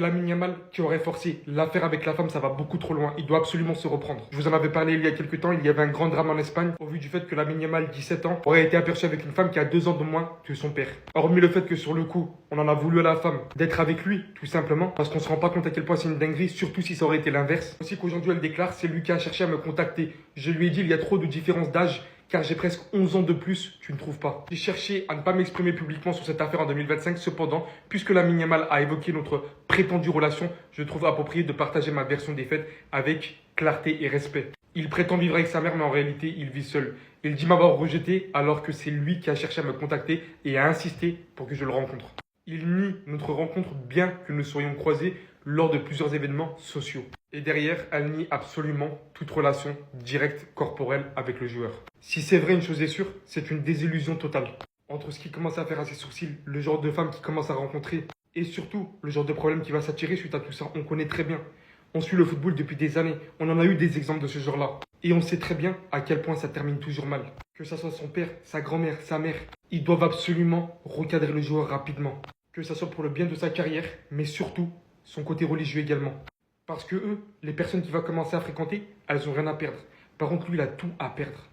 Lamine Yamal qui aurait forcé l'affaire avec la femme, ça va beaucoup trop loin. Il doit absolument se reprendre. Je vous en avais parlé il y a quelques temps, il y avait un grand drame en Espagne au vu du fait que Lamine Yamal, 17 ans, aurait été aperçu avec une femme qui a 2 ans de moins que son père. Hormis le fait que sur le coup, on en a voulu à la femme d'être avec lui, tout simplement, parce qu'on se rend pas compte à quel point c'est une dinguerie, surtout si ça aurait été l'inverse. Aussi qu'aujourd'hui elle déclare, c'est lui qui a cherché à me contacter. Je lui ai dit, il y a trop de différence d'âge. Car j'ai presque 11 ans de plus, tu ne trouves pas. J'ai cherché à ne pas m'exprimer publiquement sur cette affaire en 2025. Cependant, puisque Lamine Yamal a évoqué notre prétendue relation, je trouve approprié de partager ma version des faits avec clarté et respect. Il prétend vivre avec sa mère, mais en réalité, il vit seul. Il dit m'avoir rejeté alors que c'est lui qui a cherché à me contacter et a insisté pour que je le rencontre. Il nie notre rencontre bien que nous soyons croisés lors de plusieurs événements sociaux. Et derrière, elle nie absolument toute relation directe corporelle avec le joueur. Si c'est vrai, une chose est sûre, c'est une désillusion totale. Entre ce qu'il commence à faire à ses sourcils, le genre de femme qu'il commence à rencontrer, et surtout le genre de problème qui va s'attirer suite à tout ça, on connaît très bien. On suit le football depuis des années, on en a eu des exemples de ce genre-là. Et on sait très bien à quel point ça termine toujours mal. Que ça soit son père, sa grand-mère, sa mère, ils doivent absolument recadrer le joueur rapidement. Que ça soit pour le bien de sa carrière, mais surtout son côté religieux également. Parce que eux, les personnes qu'il va commencer à fréquenter, elles ont rien à perdre. Par contre, lui, il a tout à perdre.